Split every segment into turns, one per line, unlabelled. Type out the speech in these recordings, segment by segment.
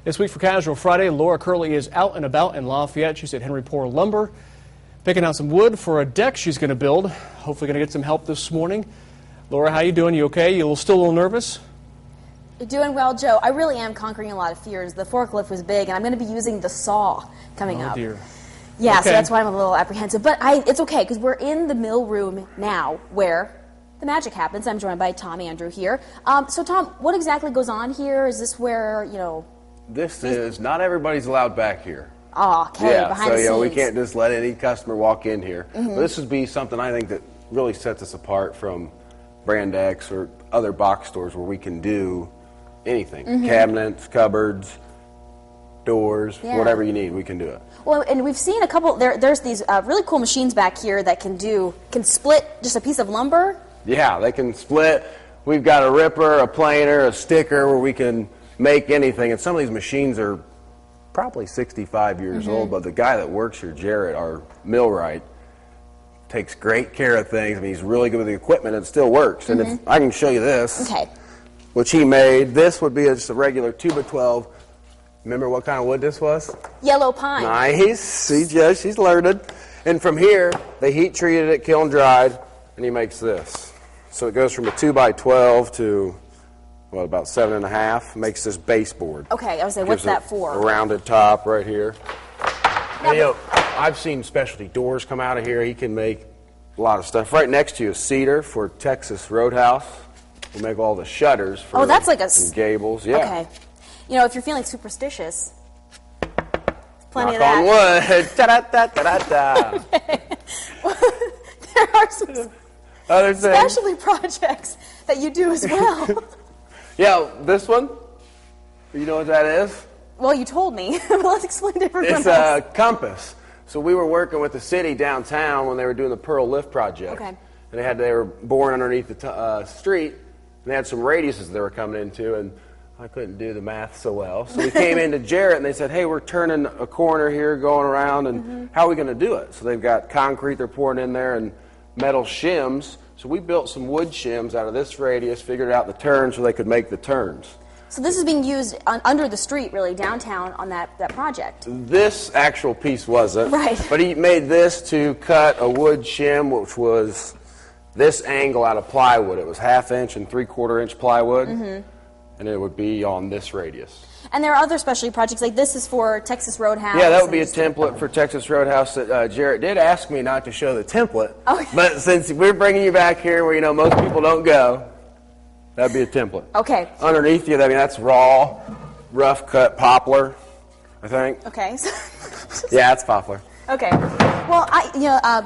This week for Casual Friday, Laura Curley is out and about in Lafayette. She's at Henry Poor Lumber, picking out some wood for a deck she's going to build. Hopefully going to get some help this morning. Laura, how you doing? You okay? You still a little nervous?
You're doing well, Joe. I really am conquering a lot of fears. The forklift was big, and I'm going to be using the saw coming up.
Oh, dear.
Yeah,
okay.
So that's why I'm a little apprehensive. But it's okay, because we're in the mill room now where the magic happens. I'm joined by Tom Andrew here. So, Tom, what exactly goes on here? Is this where,
This is, not everybody's allowed back here.
Oh, okay,
yeah,
behind the scenes.
so we can't just let any customer walk in here. But this would be something I think that really sets us apart from Brand X or other box stores where we can do anything. Cabinets, cupboards, doors, whatever you need, we can do it.
Well, and we've seen a couple, there's these really cool machines back here that can split just a piece of lumber.
Yeah, they can split. We've got a ripper, a planer, a sticker where we can make anything. And some of these machines are probably 65 years old, but the guy that works here, Jarrett, our millwright, takes great care of things. I mean, he's really good with the equipment and it still works. And if I can show you this, which he made. This would be just a regular 2x12. Remember what kind of wood this was?
Yellow pine.
Nice. See, Judge, she's learned. And from here, they heat treated it, kiln dried, and he makes this. So it goes from a 2x12 to, well, about 7.5. Makes this baseboard.
Okay, I was saying, what's that for?
A rounded top right here. And, I've seen specialty doors come out of here. He can make a lot of stuff. Right next to you is cedar for Texas Roadhouse. We'll make all the shutters for
that's like
and gables. Yeah.
Okay. If you're feeling superstitious, plenty of
Knock
that.
on wood. Ta-da-da-da-da-da.
There are some
Other things.
specialty projects that you do as well.
Yeah, this one. You know what that is?
Well, you told me. But let's explain to everyone
It's a compass. So we were working with the city downtown when they were doing the Pearl Lift project.
Okay.
And they were boring underneath the street, and they had some radiuses they were coming into, and I couldn't do the math so well. So we came into Jarrett, and they said, hey, we're turning a corner here, going around, and how are we going to do it? So they've got concrete they're pouring in there and metal shims. So we built some wood shims out of this radius, figured out the turns so they could make the turns.
So this is being used under the street, really, downtown on that project.
This actual piece wasn't.
Right.
But he made this to cut a wood shim, which was this angle out of plywood. It was 1/2 inch and 3/4 inch plywood, and it would be on this radius.
And there are other specialty projects, like this is for Texas Roadhouse.
Yeah, that would be a template for Texas Roadhouse. That Jarrett did ask me not to show the template, but since we're bringing you back here where most people don't go, that'd be a template.
Okay.
Underneath you, that's raw, rough cut poplar, I think.
Okay.
Yeah, it's poplar.
Okay. Well,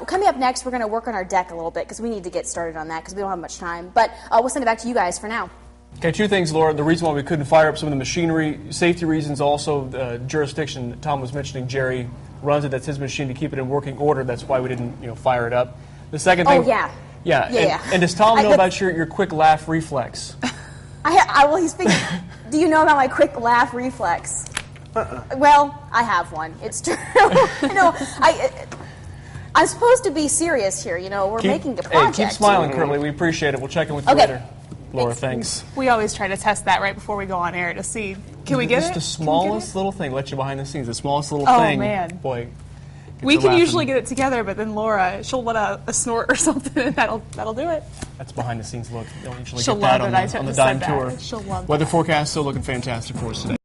coming up next, we're going to work on our deck a little bit because we need to get started on that because we don't have much time. But we'll send it back to you guys for now.
Okay, two things, Laura. The reason why we couldn't fire up some of the machinery, safety reasons, also the jurisdiction that Tom was mentioning, Jerry runs it. That's his machine to keep it in working order. That's why we didn't, fire it up. The second thing.
Oh, yeah.
Yeah. And does Tom know about your quick laugh reflex?
Well, he's thinking, do you know about my quick laugh reflex? Well, I have one. It's true. I'm supposed to be serious here. We're making a project.
Hey, keep smiling, Curly. We appreciate it. We'll check in with you later. Laura, thanks.
We always try to test that right before we go on air to see, can we get it?
Just the smallest little thing. Let you behind the scenes. The smallest little
Oh,
thing.
man.
Boy.
We can usually get it together, but then Laura, she'll let a snort or something, and that'll do it.
That's behind the scenes look. You don't usually
She'll
get that
love
on
it.
the
I
dime
said
tour.
that. She'll love
Weather
that.
forecast still looking fantastic for us today.